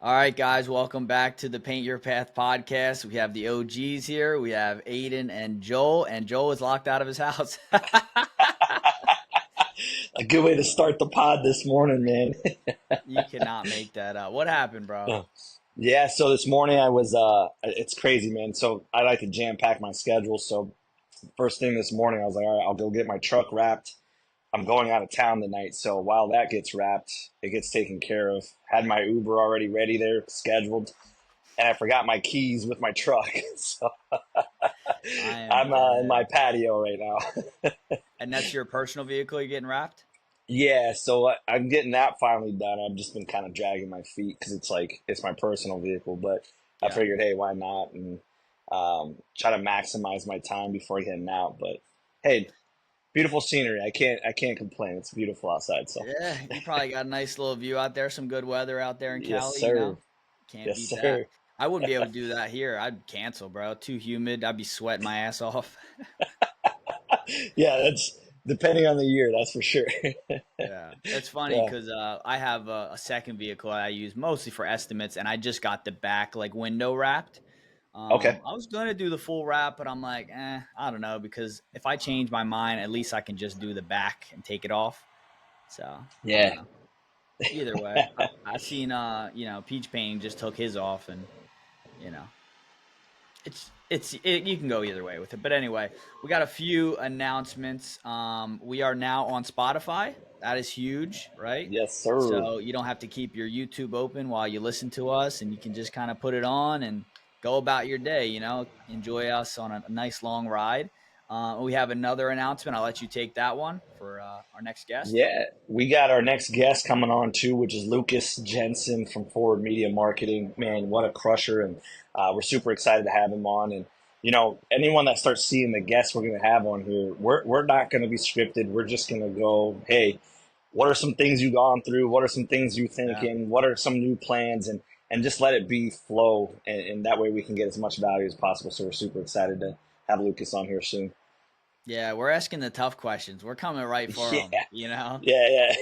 All right, guys, welcome back to the Paint Your Path podcast. We have the OGs here. We have Aiden and Joel, and Joel is locked out of his house. A good way to start the pod this morning, man. You cannot make that up. What happened, bro? Yeah, so this morning I was it's crazy, man. So I like to jam pack my schedule. So first thing this morning I was like, all right, I'll go get my truck wrapped. I'm going out of town tonight, so while that gets wrapped, it gets taken care of. Had my Uber already ready there, scheduled, and I forgot my keys with my truck. So I am I'm in dead. my patio right now. And that's your personal vehicle you're getting wrapped? Yeah, so I'm getting that finally done. I've just been kind of dragging my feet because it's like it's my personal vehicle, but I Yeah. figured, hey, why not? And try to maximize my time before heading out. But hey, beautiful scenery. I can't complain. It's beautiful outside. So Yeah, you probably got a nice little view out there, some good weather out there in yes, Cali, sir. Can't Yes, beat that. sir. I wouldn't be able to do that here. I'd cancel, bro. Too humid. I'd be sweating my ass off. Yeah, that's depending on the year. That's for sure. Yeah, it's funny Yeah. because I have a second vehicle I use mostly for estimates, and I just got the back like window wrapped. Okay. I was gonna do the full wrap, but I'm like, I don't know because if I change my mind, at least I can just do the back and take it off. So I don't Yeah. know. Either way, I seen Peach Pain just took his off, and you know you can go either way with it. But anyway, we got a few announcements. We are now on Spotify. That is huge, right? Yes, sir. So you don't have to keep your YouTube open while you listen to us, and you can just kind of put it on and go about your day. Enjoy us on a nice long ride. We have another announcement. I'll let you take that one for our next guest. Yeah, we got our next guest coming on too, which is Lucas Jensen from Forward Media Marketing. Man, what a crusher! And we're super excited to have him on. And anyone that starts seeing the guests we're going to have on here, we're not going to be scripted. We're just going to go, hey, what are some things you've gone through? What are some things you're Yeah. thinking? What are some new plans? And just let it be flow, and that way we can get as much value as possible. So we're super excited to have Lucas on here soon. Yeah, we're asking the tough questions. We're coming right for Yeah, him. yeah,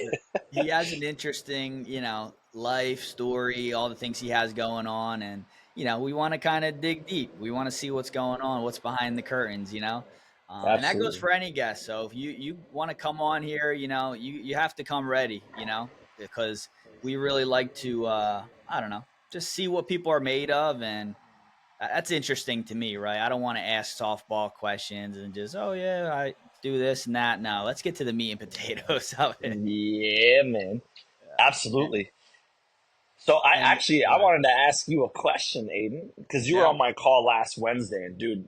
He has an interesting, life story, all the things he has going on, and we want to kind of dig deep. We want to see what's going on, what's behind the curtains. yeah, And that goes absolutely. for any guest. So if you want to come on here, you have to come ready, because we really like to, I don't know, just see what people are made of, and that's interesting to me, right? I don't want to ask softball questions and just, oh yeah, I do this and that. No, let's get to the meat and potatoes of it. Yeah, man. And, Absolutely. So and I wanted to ask you a question, Aiden, because you were yeah, on my call last Wednesday, and dude,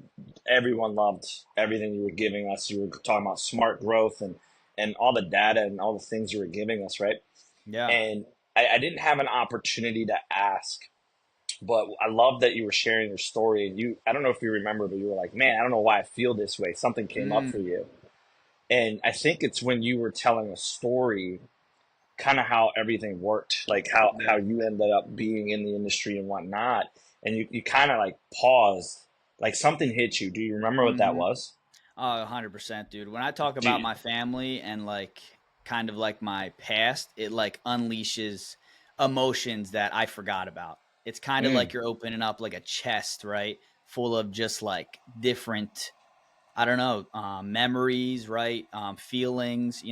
everyone loved everything you were giving us. You were talking about smart growth and all the data and all the things you were giving us, right? yeah. And I didn't have an opportunity to ask, but I love that you were sharing your story. And I don't know if you remember, but you were like, man, I don't know why I feel this way. Something came up for Mm, you. And I think it's when you were telling a story kind of how everything worked, like how yeah. you ended up being in the industry and whatnot. And you kind of like paused, like something hit you. Do you remember what that Mm-hmm. was? Oh, 100%, dude. When I talk Do about you, my family and like kind of like my past, it like unleashes emotions that I forgot about. It's kind of mm, like you're opening up like a chest, right? Full of just like different, I don't know, memories, right? Feelings,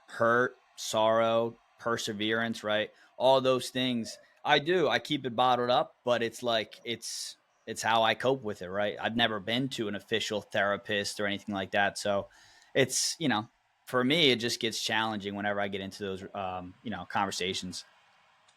hurt, sorrow, perseverance, right? All those things. I do. I keep it bottled up, but it's like it's how I cope with it, right? I've never been to an official therapist or anything like that, so it's for me it just gets challenging whenever I get into those conversations.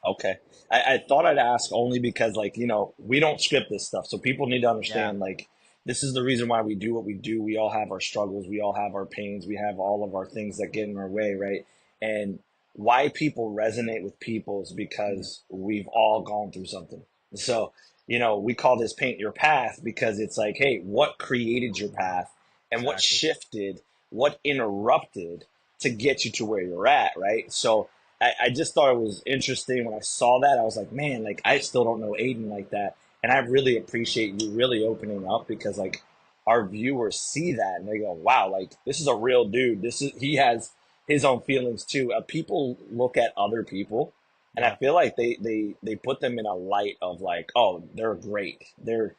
okay. I thought I'd ask only because, like, we don't script this stuff. So people need to Yeah, understand, like, this is the reason why we do what we do. We all have our struggles. We all have our pains. We have all of our things that get in our way, right? And why people resonate with people is mm, because we've all gone through something. So, we call this paint your path because it's like, hey, what created your path and what exactly. shifted, what interrupted to get you to where you're at, right? So, I just thought it was interesting when I saw that. I was like, man, like I still don't know Aiden like that. And I really appreciate you really opening up because like our viewers see that and they go, wow, like this is a real dude. He has his own feelings too. People look at other people. And I Yeah. feel like they put them in a light of like, oh, they're great. They're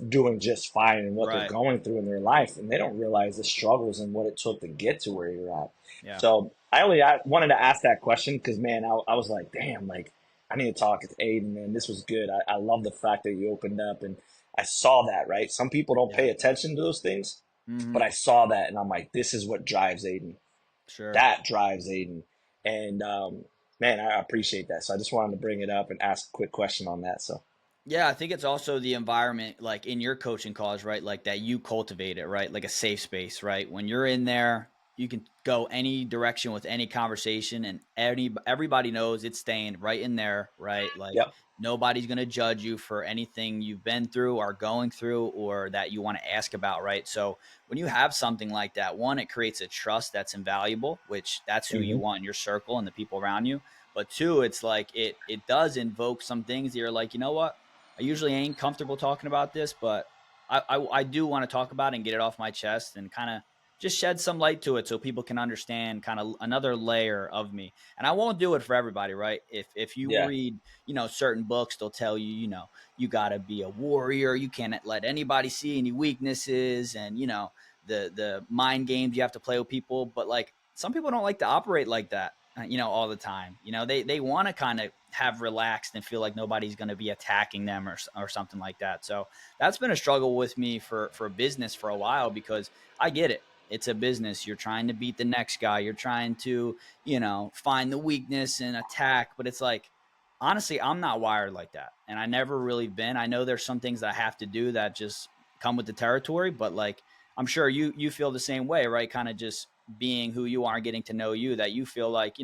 doing just fine in what they're Right. going through in their life, and they don't realize the struggles and what it took to get to where you're at. Yeah. So wanted to ask that question because man, I was like, damn, like I need to talk to Aiden, man. This was good. I love the fact that you opened up, and I saw that, right? Some people don't Yeah. pay attention to those things, Mm-hmm. but I saw that, and I'm like, this is what drives Aiden. Sure. That drives Aiden. And man, I appreciate that. So I just wanted to bring it up and ask a quick question on that. So Yeah, I think it's also the environment, like in your coaching calls, right? Like that you cultivate it, right? Like a safe space, right? When you're in there, you can go any direction with any conversation, and everybody knows it's staying right in there, right? Like yep. nobody's gonna judge you for anything you've been through or going through or that you want to ask about, right? So when you have something like that, one, it creates a trust that's invaluable, which that's who you Hmm. want in your circle and the people around you. But two, it's like it does invoke some things that you're like, you know what? I usually ain't comfortable talking about this, but I do want to talk about it and get it off my chest and kind of just shed some light to it so people can understand kind of another layer of me. And I won't do it for everybody, right? If you Yeah. read, certain books, they'll tell you, you got to be a warrior. You can't let anybody see any weaknesses and, the mind games you have to play with people, but like some people don't like to operate like that. All the time. They want to kind of have relaxed and feel like nobody's going to be attacking them or something like that. So that's been a struggle with me for business for a while because I get it. It's a business. You're trying to beat the next guy. You're trying to, find the weakness and attack. But it's like, honestly, I'm not wired like that. And I never really been. I know there's some things that I have to do that just come with the territory, but like, I'm sure you feel the same way, right? Kind of just being who you are, getting to know you, that you feel like,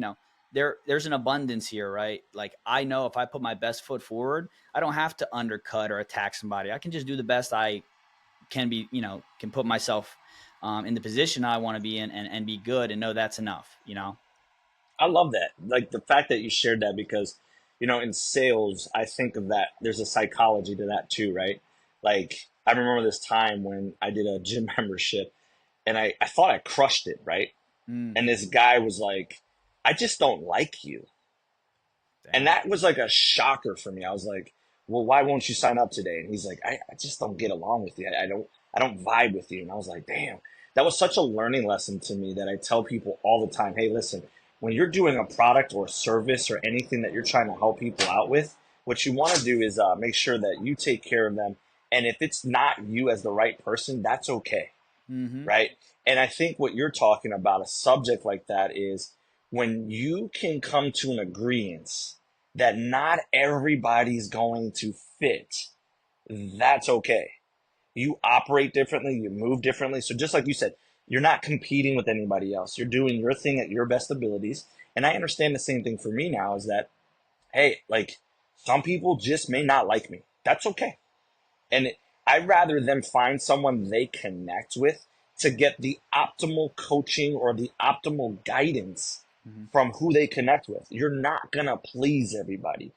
there's an abundance here, right? Like I know if I put my best foot forward, I don't have to undercut or attack somebody. I can just do the best I can be, can put myself in the position I want to be in and be good and know that's enough. I love that. Like the fact that you shared that because, in sales, I think of that. There's a psychology to that too, right? Like I remember this time when I did a gym membership and I thought I crushed it, right? Mm, And this guy was like, I just don't like you. And damn. that was like a shocker for me. I was like, well, why won't you sign up today? And he's like, I just don't get along with you. I don't vibe with you. And I was like, damn, that was such a learning lesson to me that I tell people all the time. Hey, listen, when you're doing a product or a service or anything that you're trying to help people out with, what you want to do is make sure that you take care of them. And if it's not you as the right person, that's okay, Mm-hmm. right? And I think what you're talking about, a subject like that, is when you can come to an agreement that not everybody's going to fit, that's okay. You operate differently, you move differently. So just like you said, you're not competing with anybody else. You're doing your thing at your best abilities. And I understand the same thing for me now is that, hey, like some people just may not like me. That's okay. And I'd rather them find someone they connect with to get the optimal coaching or the optimal guidance Mm-hmm. from who they connect with. You're not going to please everybody.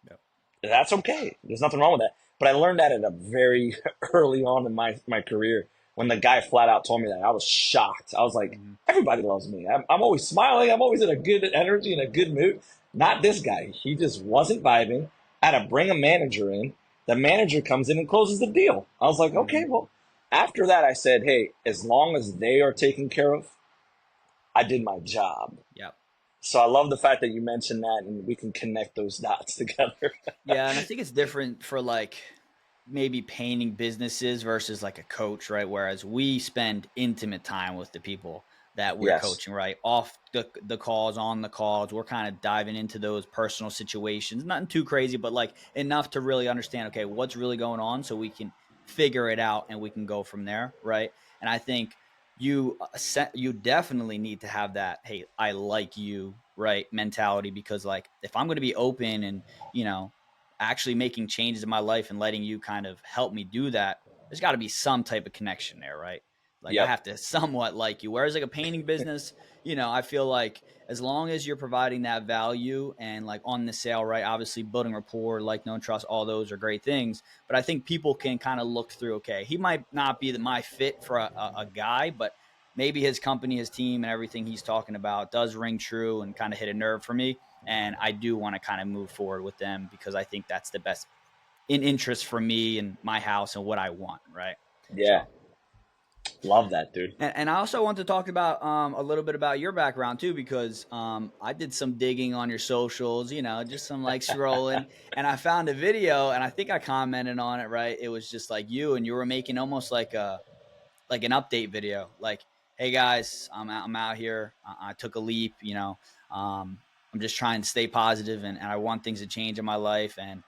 Yep. That's okay. There's nothing wrong with that. But I learned that at a very early on in my career when the guy flat out told me that. I was shocked. I was like, Mm-hmm. everybody loves me. I'm always smiling. I'm always in a good energy and a good mood. Not this guy. He just wasn't vibing. I had to bring a manager in. The manager comes in and closes the deal. I was like, Mm-hmm. okay, well, after that, I said, hey, as long as they are taken care of, I did my job. Yep. So I love the fact that you mentioned that and we can connect those dots together. Yeah, and I think it's different for like maybe painting businesses versus like a coach, right? Whereas we spend intimate time with the people that we're Yes. coaching, right? Off the calls, on the calls, we're kind of diving into those personal situations. Nothing too crazy, but like enough to really understand, okay, what's really going on so we can figure it out and we can go from there, right? And I think you definitely need to have that, hey, I like you, right, mentality, because like if I'm going to be open and, you know, actually making changes in my life and letting you kind of help me do that, there's got to be some type of connection there, right? Like I Yep. have to somewhat like you. Whereas like a painting business, I feel like as long as you're providing that value and like on the sale, right? Obviously building rapport, like known trust, all those are great things. But I think people can kind of look through, okay, he might not be my fit for a guy, but maybe his company, his team, and everything he's talking about does ring true and kind of hit a nerve for me. And I do want to kind of move forward with them because I think that's the best in interest for me and my house and what I want, right? Yeah, So, love that, dude. and I also want to talk about a little bit about your background too, because I did some digging on your socials, just some like scrolling, and I found a video, and I think I commented on it, right? It was just like you, and you were making almost like an update video, like, "Hey guys, I'm out here. I took a leap. I'm just trying to stay positive, and I want things to change in my life." And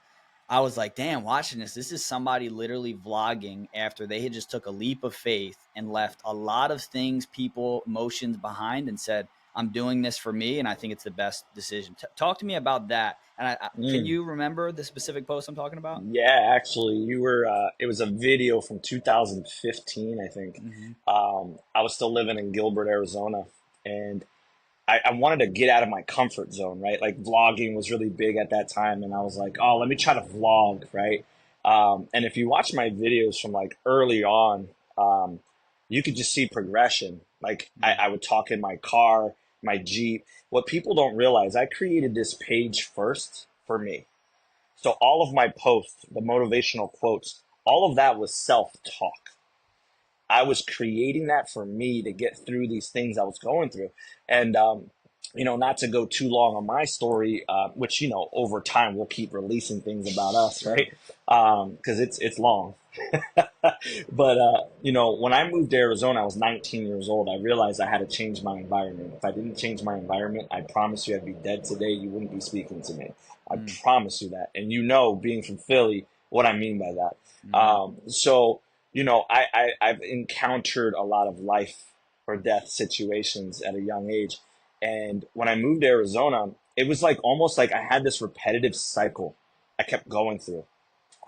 I was like, damn, watching this is somebody literally vlogging after they had just took a leap of faith and left a lot of things, people, emotions behind and said, I'm doing this for me. And I think it's the best decision. Talk to me about that. And can Mm. you remember the specific post I'm talking about? Yeah, actually, you were. It was a video from 2015, I think. Mm-hmm. I was still living in Gilbert, Arizona, and I wanted to get out of my comfort zone, right? Like vlogging was really big at that time, and I was like, oh, let me try to vlog, right? And if you watch my videos from like early on, you could just see progression. Like I would talk in my car, my Jeep. What people don't realize, I created this page first for me. So all of my posts, the motivational quotes, all of that was self-talk. I was creating that for me to get through these things I was going through. And, not to go too long on my story, which, over time we'll keep releasing things about us, Sure. right? Cause it's long. But, when I moved to Arizona, I was 19 years old. I realized I had to change my environment. If I didn't change my environment, I promise you I'd be dead today. You wouldn't be speaking to me. I Mm-hmm. promise you that. And being from Philly, what I mean by that. Mm-hmm. So I've encountered a lot of life or death situations at a young age. And when I moved to Arizona, it was like almost like I had this repetitive cycle I kept going through.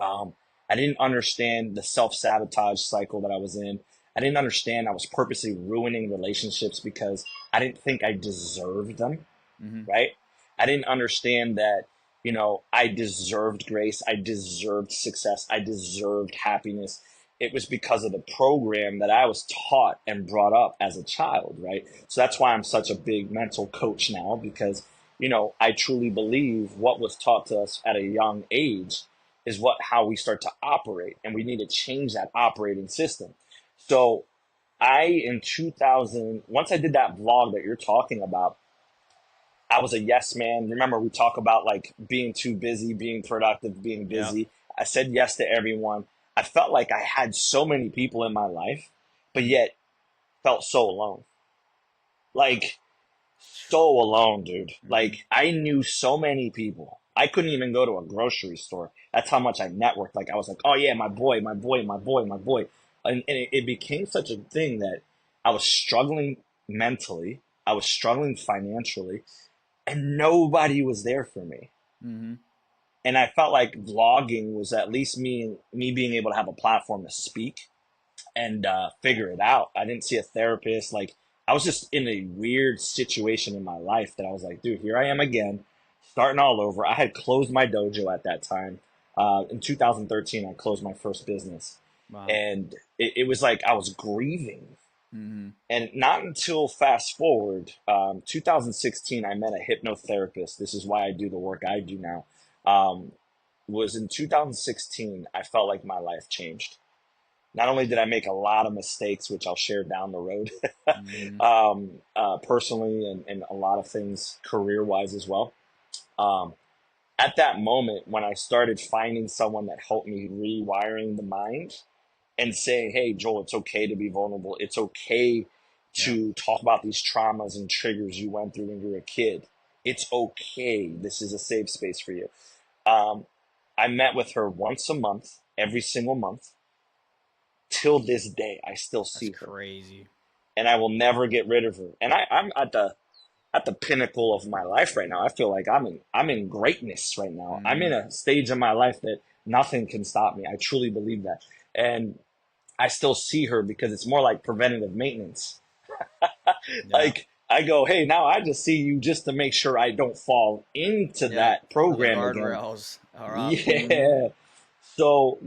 Um, I didn't understand the self sabotage cycle that I was in. I didn't understand I was purposely ruining relationships because I didn't think I deserved them, Mm-hmm. right? I didn't understand that, I deserved grace. I deserved success. I deserved happiness. It was because of the program that I was taught and brought up as a child, right? So that's why I'm such a big mental coach now because, I truly believe what was taught to us at a young age is how we start to operate, and we need to change that operating system. So in 2000, once I did that vlog that you're talking about, I was a yes man. Remember, we talk about like being too busy, being productive, being Yep. busy. I said yes to everyone. I felt like I had so many people in my life, but Mm-hmm. yet felt so alone. Like, so alone, dude. Mm-hmm. Like, I knew so many people. I couldn't even go to a grocery store. That's how much I networked. Like, I was like, oh yeah, my boy, my boy, my boy, my boy. And it became such a thing that I was struggling mentally. I was struggling financially and nobody was there for me. Mm-hmm. And I felt like vlogging was at least me being able to have a platform to speak and figure it out. I didn't see a therapist. Like I was just in a weird situation in my life that I was like, dude, here I am again, starting all over. I had closed my dojo at that time. In 2013, I closed my first business, Wow. and it was like I was grieving. Mm-hmm. And not until fast forward, 2016, I met a hypnotherapist. This is why I do the work I do now. Um, was in 2016, I felt like my life changed. Not only did I make a lot of mistakes, which I'll share down the road, Mm-hmm. personally, and a lot of things career wise as well. Um, at that moment, when I started finding someone that helped me rewiring the mind, and saying, hey, Joel, it's okay to be vulnerable. It's okay Yep. to talk about these traumas and triggers you went through when you were a kid. It's okay. This is a safe space for you. Um, I met with her once a month, every single month. Till this day, I still That's see her, crazy. and I will never get rid of her. And I'm at the pinnacle of my life right now. I feel like I'm in greatness right now. I'm Mm-hmm. in a stage of my life that nothing can stop me. I truly believe that. And I still see her because it's more like preventative maintenance. Yeah. Like I go, hey, now I just see you just to make sure I don't fall into Yeah. that The program again. guardrails are up. Mm-hmm. Yeah. So,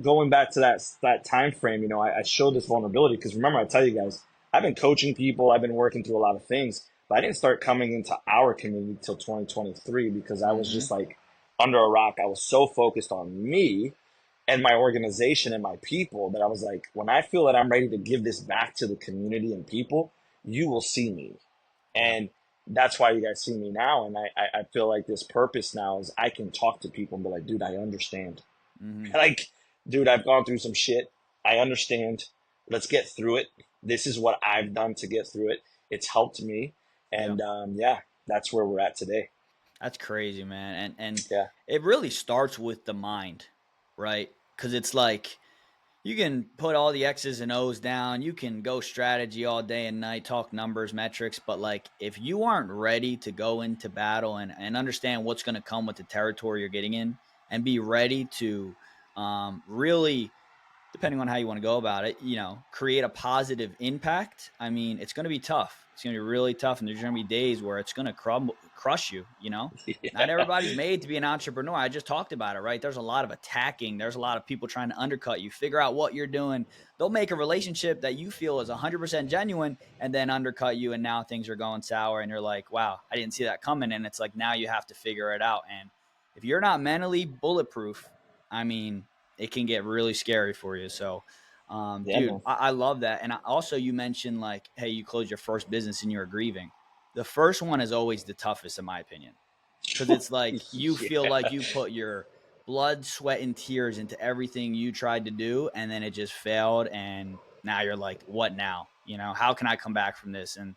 going back to that time frame, I showed this vulnerability because remember, I tell you guys, I've been coaching people, I've been working through a lot of things, but I didn't start coming into our community till 2023 because I was Mm-hmm. just like under a rock. I was so focused on me and my organization and my people that I was like, when I feel that I'm ready to give this back to the community and people, you will see me. Yep. And that's why you guys see me now. And I feel like this purpose now is I can talk to people and be like, dude, I understand. Mm-hmm. Like, dude, I've gone through some shit. I understand. Let's get through it. This is what I've done to get through it. It's helped me. Yep. And yeah, that's where we're at today. That's crazy, man. And Yeah. it really starts with the mind, right? Because it's like you can put all the X's and O's down. You can go strategy all day and night, talk numbers, metrics. But like if you aren't ready to go into battle and understand what's going to come with the territory you're getting in and be ready to really, depending on how you want to go about it, create a positive impact. I mean, it's going to be tough. It's going to be really tough. And there's going to be days where it's going to crush you. Not Yeah. everybody's made to be an entrepreneur. I just talked about it, right? There's a lot of attacking. There's a lot of people trying to undercut you, figure out what you're doing. They'll make a relationship that you feel is 100% genuine and then undercut you. And now things are going sour. And you're like, wow, I didn't see that coming. And it's like, now you have to figure it out. And if you're not mentally bulletproof, I mean, it can get really scary for you. So, Yeah, dude, man. I love that. And also, you mentioned like, hey, you closed your first business and you were grieving. The first one is always the toughest, in my opinion, because it's like you feel like Yeah. you put your blood, sweat, and tears into everything you tried to do, and then it just failed. And now you're like, what now? How can I come back from this? And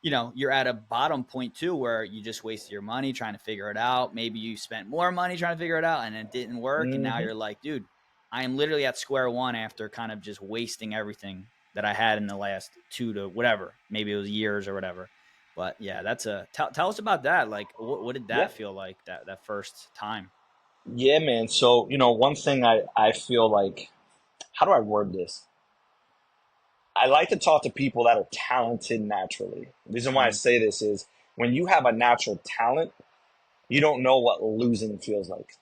you're at a bottom point too, where you just wasted your money trying to figure it out. Maybe you spent more money trying to figure it out and it didn't work. And now Hmm. you're like, dude, I am literally at square one after kind of just wasting everything that I had in the last 2 to whatever, maybe it was years or whatever. But yeah, that's tell us about that. Like, what did Yeah. that feel like that first time? Yeah, man. So, one thing I feel like, how do I word this? I like to talk to people that are talented naturally. The reason why I Mm-hmm. say this is when you have a natural talent, you don't know what losing feels like.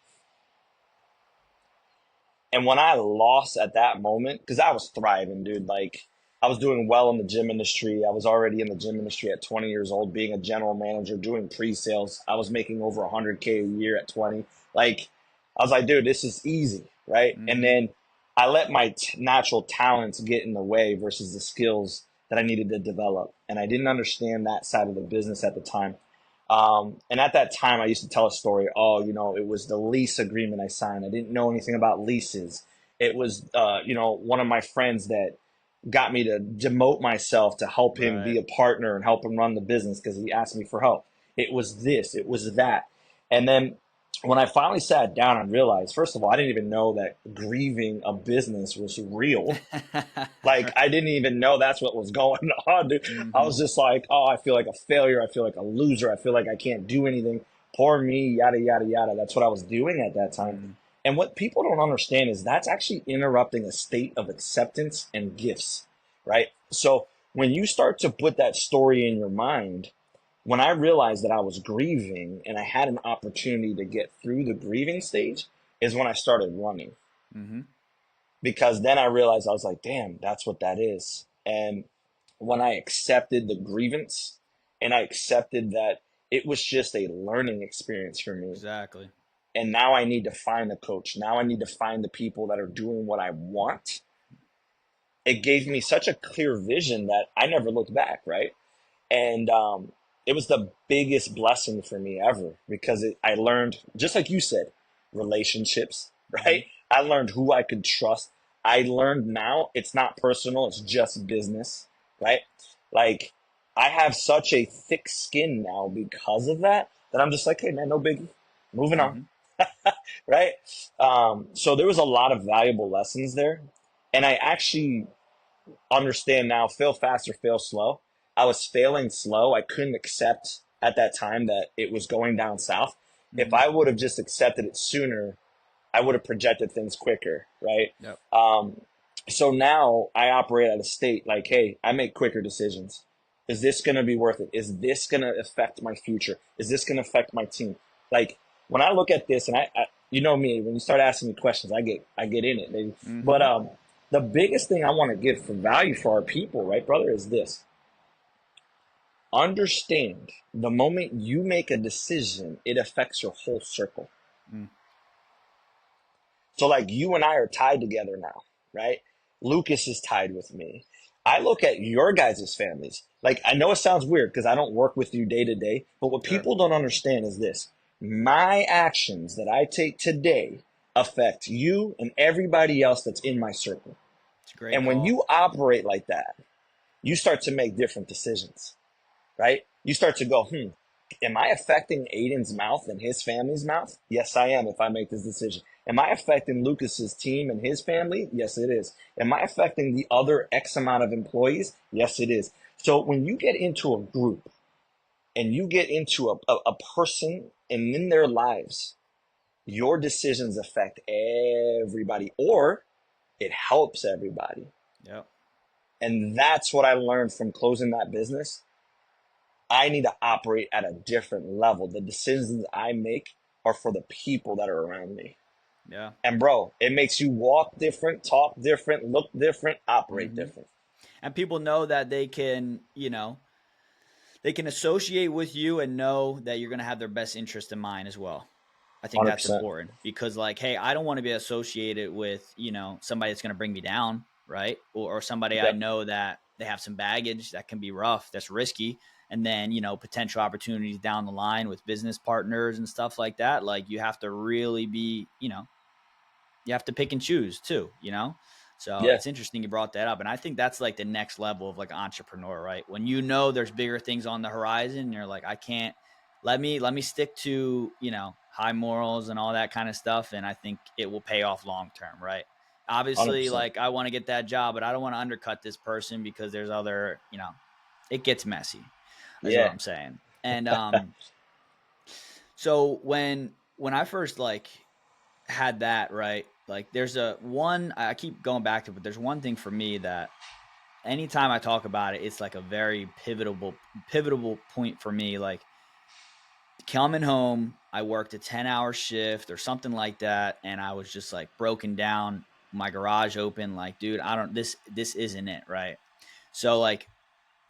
And when I lost at that moment, because I was thriving, dude, like I was doing well in the gym industry. I was already in the gym industry at 20 years old, being a general manager, doing pre-sales. I was making over 100K a year at 20. Like, I was like, dude, this is easy, right? And Mm-hmm. then I let my natural talents get in the way versus the skills that I needed to develop. And I didn't understand that side of the business at the time. And at that time, I used to tell a story. Oh, it was the lease agreement I signed. I didn't know anything about leases. It was, one of my friends that got me to demote myself to help him be Right. a partner and help him run the business because he asked me for help. It was this, it was that. And then when I finally sat down and realized, first of all, I didn't even know that grieving a business was real. Like Right. I didn't even know that's what was going on, dude. I Mm-hmm. was just like, oh, I feel like a failure. I feel like a loser. I feel like I can't do anything. Poor me, yada yada yada. That's what I was doing at that time. Mm-hmm. And what people don't understand is that's actually interrupting a state of acceptance and gifts, right? So when you start to put that story in your mind, when I realized that I was grieving and I had an opportunity to get through the grieving stage, is when I started running Mm-hmm. because then I realized I was like, damn, that's what that is. And when I accepted the grievance and I accepted that it was just a learning experience for me. Exactly. And now I need to find a coach. Now I need to find the people that are doing what I want. It gave me such a clear vision that I never looked back, right? And it was the biggest blessing for me ever because I learned, just like you said, relationships, Mm-hmm. right? I learned who I could trust. I learned now it's not personal, it's just business, right? Like I have such a thick skin now because of that that I'm just like, hey man, no biggie, moving on, Mm-hmm. right? So there was a lot of valuable lessons there, and I actually understand now, fail fast or fail slow. I was failing slow. I couldn't accept at that time that it was going down south. If Mm-hmm. I would have just accepted it sooner, I would have projected things quicker, right? Yep. Um, so now I operate at a state like, hey, I make quicker decisions. Is this going to be worth it? Is this going to affect my future? Is this going to affect my team? Like when I look at this, and you know me, when you start asking me questions, I get in it, baby. But Mm-hmm. the biggest thing I want to give for value for our people, right, brother, is this: Understand the moment you make a decision, it affects your whole circle. Mm, So like you and I are tied together now, right? Lucas is tied with me. I look at your guys' families. Like I know it sounds weird because I don't work with you day to day, but what sure. people don't understand is this. My actions that I take today affect you and everybody else that's in my circle. It's a great And when call. you operate like that, you start to make different decisions, right? You start to go, am I affecting Aiden's mouth and his family's mouth? Yes, I am if I make this decision. Am I affecting Lucas's team and his family? Yes, it is. Am I affecting the other X amount of employees? Yes, it is. So when you get into a group and you get into a person and in their lives, your decisions affect everybody or it helps everybody. Yep. And that's what I learned from closing that business. I need to operate at a different level. The decisions I make are for the people that are around me. Yeah. And bro, it makes you walk different, talk different, look different, operate Hmm. different. And people know that they can, they can associate with you and know that you're going to have their best interest in mind as well. I think that's 100%. important because, like, hey, I don't want to be associated with, somebody that's going to bring me down, right? Or somebody I Yep. know that they have some baggage that can be rough, that's risky. And then, potential opportunities down the line with business partners and stuff like that. Like, you have to really be, you have to pick and choose too, So Yeah. it's interesting you brought that up. And I think that's like the next level of like entrepreneur, right? When you know there's bigger things on the horizon, and you're like, I can't let me stick to, high morals and all that kind of stuff. And I think it will pay off long term, right? Obviously, 100%. like I want to get that job, but I don't want to undercut this person because there's other, it gets messy, is what Yeah. I'm saying. And so when I first like had that, right? Like there's a one I keep going back to, but there's one thing for me that anytime I talk about it, it's like a very pivotal point for me. Like coming home, I worked a 10-hour shift or something like that, and I was just like broken down, my garage open, like, dude, I don't this isn't it, right? So like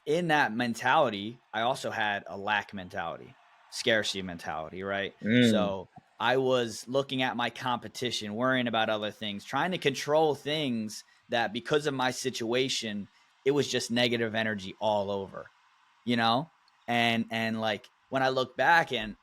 in that mentality, I also had a lack mentality, scarcity mentality, right? Mm. So I was looking at my competition, worrying about other things, trying to control things that because of my situation, it was just negative energy all over, you know? And like when I look back and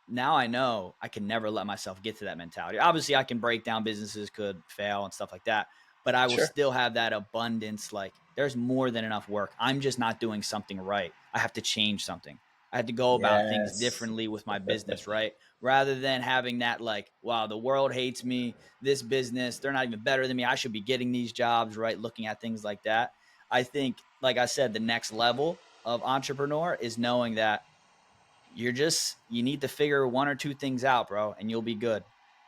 now I know I can never let myself get to that mentality. Obviously, I can break down businesses, could fail and stuff like that, but I will Sure. still have that abundance. Like there's more than enough work. I'm just not doing something right. I have to change something. I had to go about things Yes. differently with my business, right? Rather than having that, like, wow, the world hates me. This business, they're not even better than me. I should be getting these jobs, right? Looking at things like that. I think, like I said, the next level of entrepreneur is knowing that you need to figure one or two things out, bro, and you'll be good.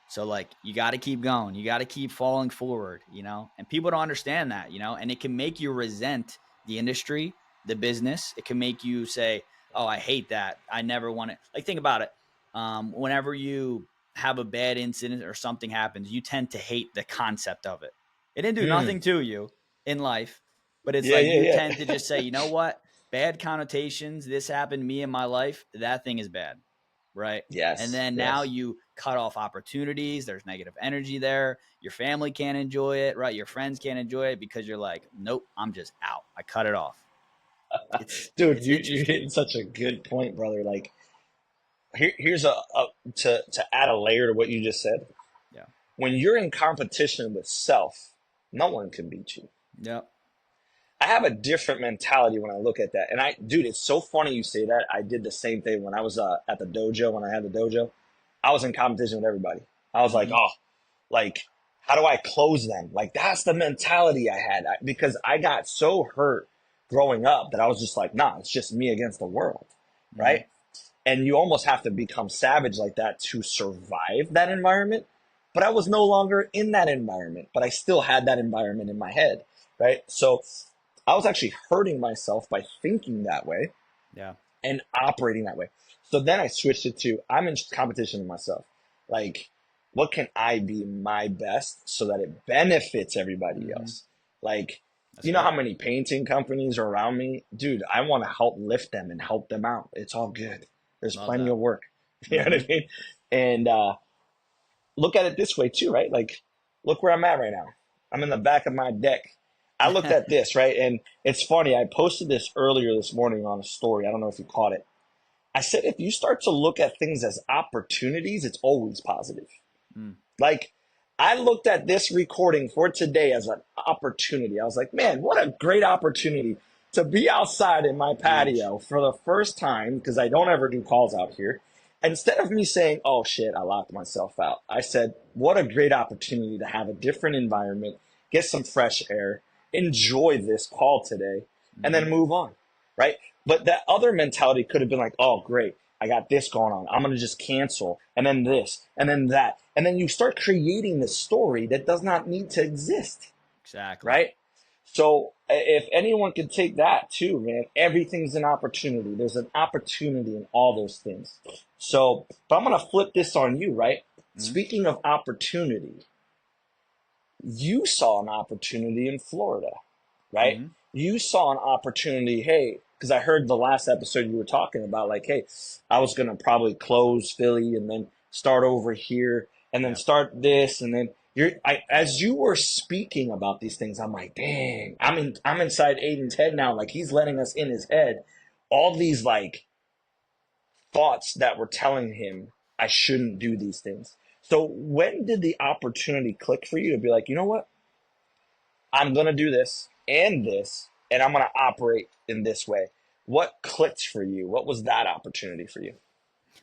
So like you got to keep going. You got to keep falling forward, And people don't understand that, and it can make you resent the industry, the business. It can make you say, "Oh, I hate that. I never want it." Like think about it. Whenever you have a bad incident or something happens, you tend to hate the concept of it. It didn't do Mm. nothing to you in life, but it's Yeah, like you yeah, tend to just say, "You know what? Bad connotations. This happened to me in my life. That thing is bad." Right. And yes, then now yes. you cut off opportunities. There's negative energy there. Your family can't enjoy it, right? Your friends can't enjoy it because you're like, nope, I'm just out. I cut it off. It's Dude, it's you're hitting interesting. such a good point, brother. Like here's to add a layer to what you just said. Yeah. When you're in competition with self, no one can beat you. Yep. I have a different mentality when I look at that. And dude, it's so funny you say that. I did the same thing when I was at the dojo, when I had the dojo. I was in competition with everybody. I was like, Mm-hmm. oh, like, how do I close them? Like, that's the mentality I had because I got so hurt growing up that I was just like, nah, it's just me against the world. Mm-hmm. Right. And you almost have to become savage like that to survive that environment. But I was no longer in that environment, but I still had that environment in my head. Right. So I was actually hurting myself by thinking that way Yeah. and operating that way. So then I switched it to I'm in competition with myself. Like, what can I be my best so that it benefits everybody Mm-hmm. else? Like, That's You know how good. many painting companies are around me? Dude, I want to help lift them and help them out. It's all good. There's Love plenty that. of work. You know what Mm-hmm. I mean? And look at it this way too, right? Like, look where I'm at right now. I'm in the back of my deck. I looked at this, right? And it's funny. I posted this earlier this morning on a story. I don't know if you caught it. I said, if you start to look at things as opportunities, it's always positive. Mm. Like, I looked at this recording for today as an opportunity. I was like, man, what a great opportunity to be outside in my Huge. patio for the first time, because I don't ever do calls out here. Instead of me saying, oh shit, I locked myself out, I said, what a great opportunity to have a different environment, get some fresh air, enjoy this call today, and Mm-hmm. then move on. Right. But that other mentality could have been like, oh, great. I got this going on. I'm going to just cancel and then this and then that. And then you start creating this story that does not need to exist. Exactly. Right. So if anyone could take that too, man, everything's an opportunity. There's an opportunity in all those things. So, but I'm going to flip this on you, right? Mm-hmm. Speaking of opportunity, you saw an opportunity in Florida, right? Mm-hmm. You saw an opportunity, hey, because I heard the last episode you were talking about, like, hey, I was going to probably close Philly and then start over here and then Yeah. start this. And then as you were speaking about these things, I'm like, dang, I'm inside Aiden's head now. Like, he's letting us in his head all these like thoughts that were telling him I shouldn't do these things. So when did the opportunity click for you to be like, you know what? I'm going to do this, and I'm going to operate in this way. What clicked for you? What was that opportunity for you?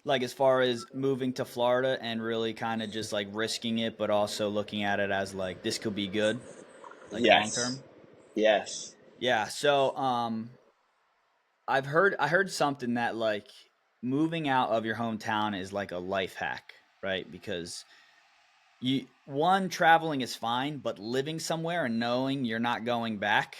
Like as far as moving to Florida and really kind of just like risking it, but also looking at it as like this could be good, like long Yes. term. Yes. Yeah. So I heard something that like moving out of your hometown is like a life hack, right? Because you one traveling is fine, but living somewhere and knowing you're not going back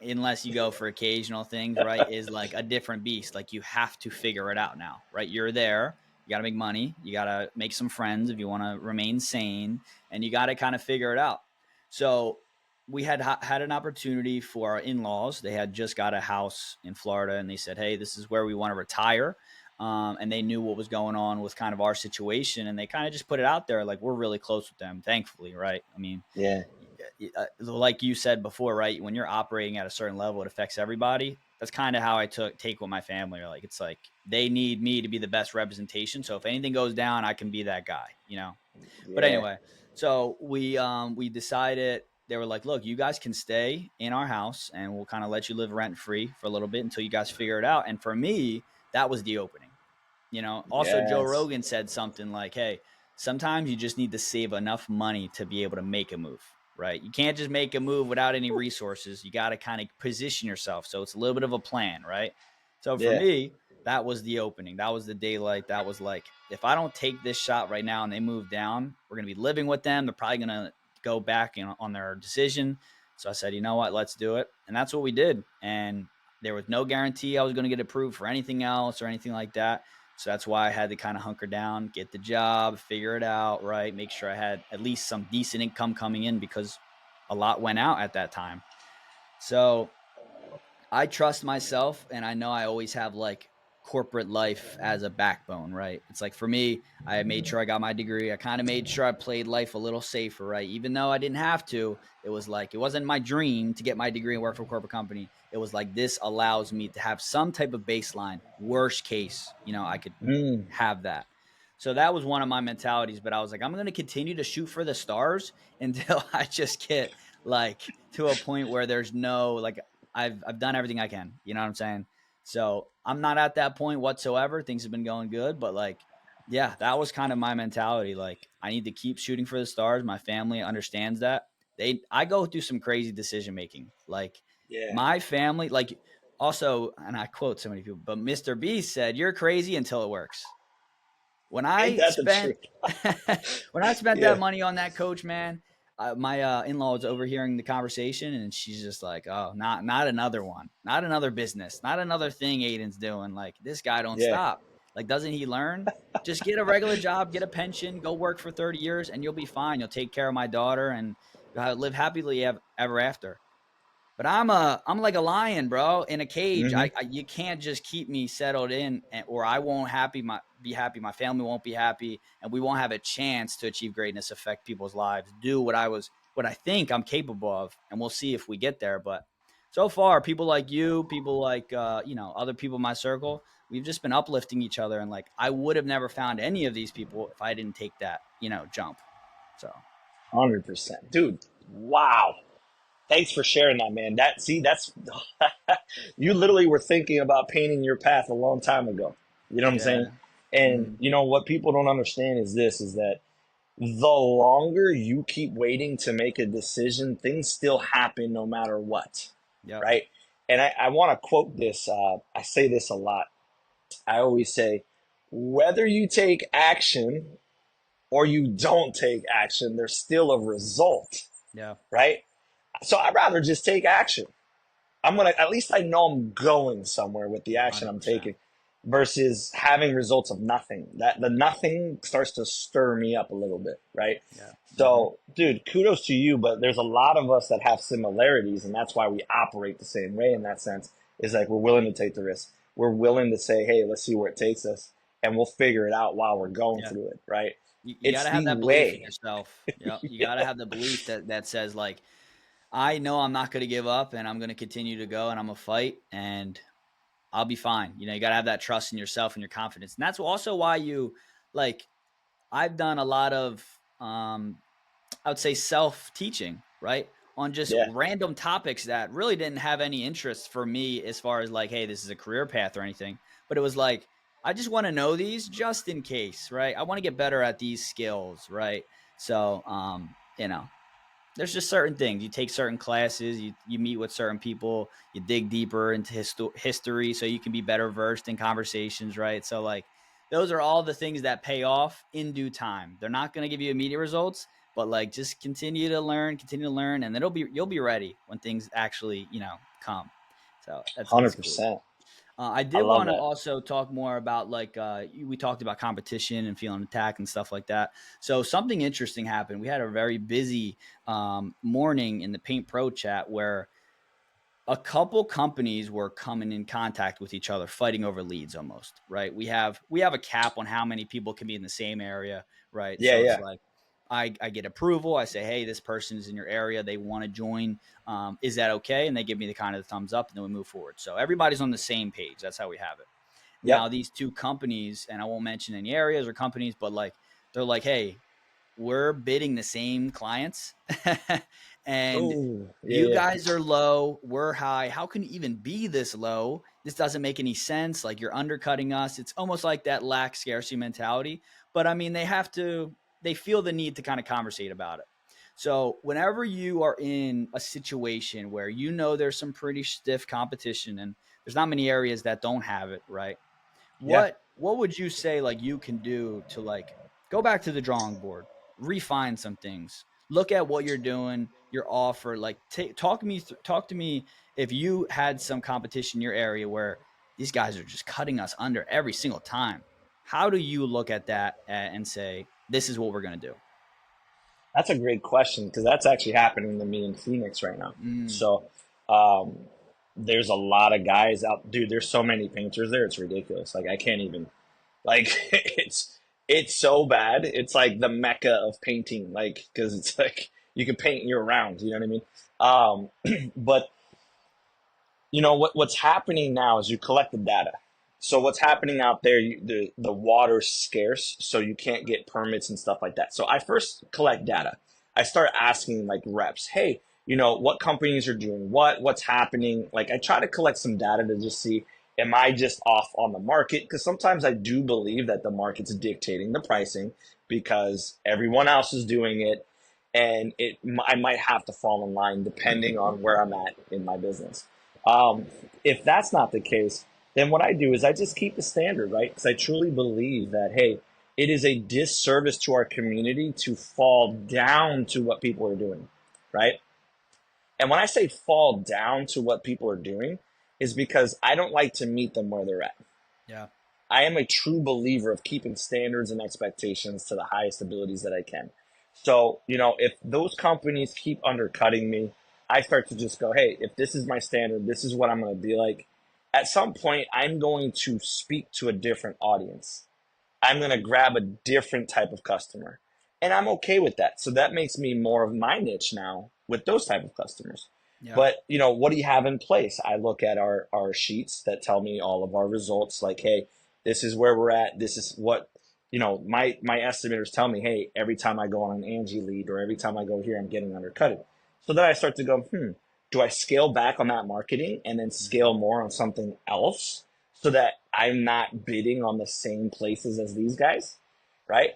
unless you go for occasional things, right, is like a different beast. Like you have to figure it out now, right? You're there. You got to make money. You got to make some friends if you want to remain sane, and you got to kind of figure it out. So we had an opportunity for our in-laws. They had just got a house in Florida, and they said, "Hey, this is where we want to retire." And they knew what was going on with kind of our situation, and they kind of just put it out there. Like we're really close with them, thankfully, right? I mean, Yeah. like you said before, right? When you're operating at a certain level, it affects everybody. That's kind of how I take with my family. Like it's like they need me to be the best representation. So if anything goes down, I can be that guy, you know. But Yeah. anyway, so we decided they were like, look, you guys can stay in our house and we'll kind of let you live rent free for a little bit until you guys figure it out. And for me, that was the opening. You know, also Joe Yes. Rogan said something like, "Hey, sometimes you just need to save enough money to be able to make a move, right? You can't just make a move without any resources. You got to kind of position yourself. So it's a little bit of a plan, right? So for Yeah. me, that was the opening. That was the daylight. That was like, if I don't take this shot right now and they move down, we're going to be living with them. They're probably going to go back on their decision. So I said, you know what? Let's do it. And that's what we did. And there was no guarantee I was going to get approved for anything else or anything like that. So that's why I had to kind of hunker down, get the job, figure it out, right? Make sure I had at least some decent income coming in because a lot went out at that time. So I trust myself and I know I always have like corporate life as a backbone, right? It's like for me, I made sure I got my degree. I kind of made sure I played life a little safer, right? Even though I didn't have to, it was like it wasn't my dream to get my degree and work for a corporate company. It was like this allows me to have some type of baseline. Worst case, you know, I could Mm. have that. So that was one of my mentalities, but I was like, I'm going to continue to shoot for the stars until I just get like to a point where there's no like I've done everything I can. You know what I'm saying? So I'm not at that point whatsoever. Things have been going good, but like, yeah, that was kind of my mentality. Like, I need to keep shooting for the stars. My family understands that. I go through some crazy decision making. Like, Yeah. my family, like, also, and I quote so many people, but Mr. Beast said, "You're crazy until it works." When Ain't I that the spent truth? when I spent that Yeah. money on that coach, man, my in-law was overhearing the conversation, and she's just like, "Oh, not another one, not another business, not another thing Aiden's doing. Like this guy don't Yeah. stop. Like doesn't he learn? Just get a regular job, get a pension, go work for 30 years, and you'll be fine. You'll take care of my daughter, and you'll live happily ever after." But I'm like a lion, bro, in a cage. Hmm. You can't just keep me settled in, or I won't be happy. My family won't be happy, and we won't have a chance to achieve greatness, affect people's lives, do what I think I'm capable of, and we'll see if we get there. But so far, people like you, people like other people in my circle, we've just been uplifting each other, and like I would have never found any of these people if I didn't take that jump. So 100%. Dude, wow. Thanks for sharing that, man. That's you literally were thinking about painting your path a long time ago. You know what I'm saying? yeah, And mm, you know what people don't understand is this is that the longer you keep waiting to make a decision, things still happen no matter what. yep, Right? And I want to quote this. I say this a lot. I always say, whether you take action or you don't take action, there's still a result. yeah, Right? So I'd rather just take action. I'm gonna at least I know I'm going somewhere with the action I'm 100%. taking versus having results of nothing. That the nothing starts to stir me up a little bit, right? Yeah. Hmm. So, dude, kudos to you, but there's a lot of us that have similarities, and that's why we operate the same way in that sense. Is like we're willing to take the risk. We're willing to say, hey, let's see where it takes us, and we'll figure it out while we're going Yeah. through it, right? You got It's to have the that belief in way. yourself. Yeah. You got to have the belief that says like, I know I'm not going to give up and I'm going to continue to go and I'm going to fight and I'll be fine. You got to have that trust in yourself and your confidence. And that's also why like, I've done a lot of, I would say self teaching, right? On just Yeah, random topics that really didn't have any interest for me as far as like, hey, this is a career path or anything. But it was like, I just want to know these just in case, right? I want to get better at these skills, right? So, there's just certain things. You take certain classes, you meet with certain people, you dig deeper into history so you can be better versed in conversations, right? So like those are all the things that pay off in due time. They're not going to give you immediate results, but like just continue to learn and then you'll be ready when things actually, come. So that's cool. 100%. I I did love want to that. also talk more about like we talked about competition and feeling attacked and stuff like that. So something interesting happened. We had a very busy morning in the Paint Pro chat where a couple companies were coming in contact with each other, fighting over leads almost, right? We have a cap on how many people can be in the same area, right? Yeah, So it's yeah, like I get approval. I say, hey, this person is in your area. They want to join. Is that okay? And they give me the kind of the thumbs up, and then we move forward. So everybody's on the same page. That's how we have it. Now, yep. these two companies, and I won't mention any areas or companies, but like they're like, hey, we're bidding the same clients and Oh, yeah, you yeah. guys are low, we're high. How can you even be this low? This doesn't make any sense. Like you're undercutting us. It's almost like that lack scarcity mentality. But I mean, they feel the need to kind of conversate about it. So whenever you are in a situation where there's some pretty stiff competition and there's not many areas that don't have it, right? Yeah. What would you say like you can do to like go back to the drawing board, refine some things, look at what you're doing, your offer, like talk to me if you had some competition in your area where these guys are just cutting us under every single time. How do you look at that and say this is what we're going to do? That's a great question because that's actually happening to me in Phoenix right now. Mm, So, um, there's a lot of guys out, dude. There's so many painters there. It's ridiculous. Like I can't even, like it's so bad. It's like the mecca of painting. Like because it's like you can paint year round. You know what I mean? But what's happening now is you collect the data. So what's happening out there, the water's scarce, so you can't get permits and stuff like that. So I first collect data. I start asking like reps, hey, what companies are doing what's happening. Like I try to collect some data to just see, am I just off on the market? Because sometimes I do believe that the market's dictating the pricing because everyone else is doing it, and I might have to fall in line depending on where I'm at in my business. Um, if that's not the case, then what I do is I just keep the standard, right? Because I truly believe that, hey, it is a disservice to our community to fall down to what people are doing, right? And when I say fall down to what people are doing, is because I don't like to meet them where they're at. yeah. I am a true believer of keeping standards and expectations to the highest abilities that I can. So, if those companies keep undercutting me, I start to just go, hey, if this is my standard, this is what I'm going to be like. At some point, I'm going to speak to a different audience. I'm going to grab a different type of customer. And I'm okay with that. So that makes me more of my niche now with those type of customers. Yeah. But, what do you have in place? I look at our sheets that tell me all of our results like, hey, this is where we're at. This is what, my estimators tell me, hey, every time I go on an Angie lead or every time I go here, I'm getting undercutted. So then I start to go, do I scale back on that marketing and then scale Mhm. more on something else so that I'm not bidding on the same places as these guys? Right.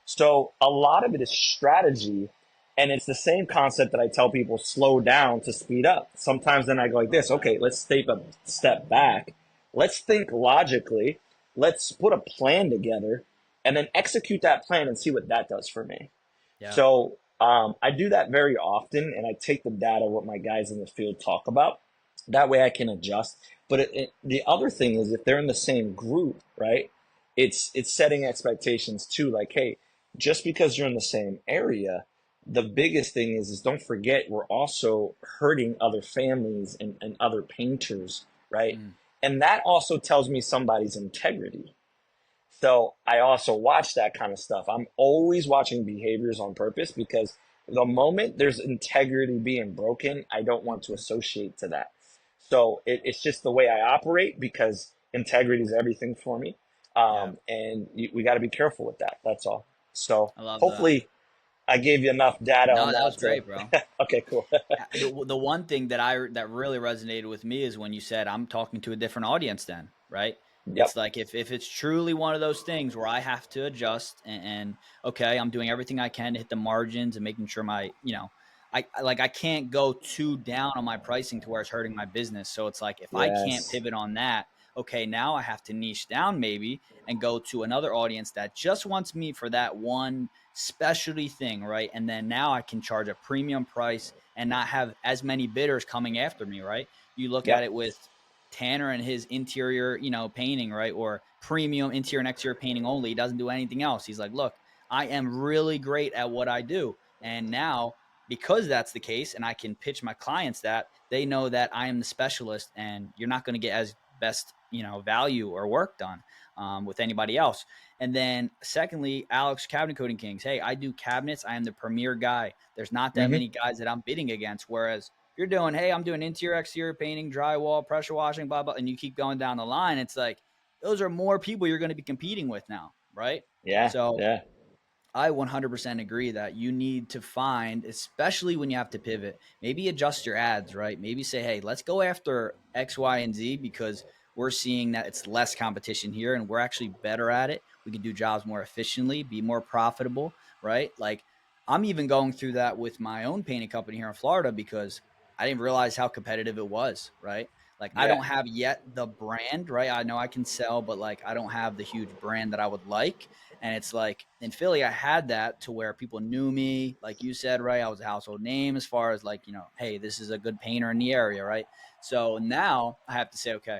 So a lot of it is strategy. And it's the same concept that I tell people slow down to speed up. Sometimes then I go like this, okay, let's take a step back. Let's think logically. Let's put a plan together and then execute that plan and see what that does for me. Yeah. So I do that very often, and I take the data what my guys in the field talk about. That way I can adjust. But the other thing is if they're in the same group, right? It's setting expectations too. Like, hey, just because you're in the same area, the biggest thing is don't forget we're also hurting other families and other painters, right? Mm. And that also tells me somebody's integrity. So I also watch that kind of stuff. I'm always watching behaviors on purpose because the moment there's integrity being broken, I don't want to Mhm. associate to that. So it's just the way I operate because integrity is everything for me. Yeah. And we got to be careful with that. That's all. So I love that. hopefully I gave you enough data on No, that was that. great, bro. Okay, cool. The one thing that really resonated with me is when you said I'm talking to a different audience then, right? It's Yep. like if it's truly one of those things where I have to adjust and okay, I'm doing everything I can to hit the margins and making sure I can't go too down on my pricing to where it's hurting my business. So it's like if I can't Yes. pivot on that, okay, now I have to niche down maybe and go to another audience that just wants me for that one specialty thing, right? And then now I can charge a premium price and not have as many bidders coming after me, right? You look at Yep. it with Tanner and his interior, painting, right? Or premium interior and exterior painting only. He doesn't do anything else. He's like, look, I am really great at what I do. And now, because that's the case, and I can pitch my clients that, they know that I am the specialist and you're not going to get as best, value or work done with anybody else. And then secondly, Alex Cabinet Coating Kings. Hey, I do cabinets. I am the premier guy. There's not that Hmm. many guys that I'm bidding against. Whereas you're doing, hey, I'm doing interior, exterior painting, drywall, pressure washing, blah, blah, and you keep going down the line. It's like those are more people you're going to be competing with now, right? Yeah. So Yeah. I 100% agree that you need to find, especially when you have to pivot, maybe adjust your ads, right? Maybe say, hey, let's go after X, Y, and Z because we're seeing that it's less competition here and we're actually better at it. We can do jobs more efficiently, be more profitable, right? Like I'm even going through that with my own painting company here in Florida because I didn't realize how competitive it was, right? Like I Yeah. don't have yet the brand, right? I know I can sell, but like I don't have the huge brand that I would like. And it's like in Philly, I had that to where people knew me, like you said, right? I was a household name as far as like, hey, this is a good painter in the area, right? So now I have to say, okay,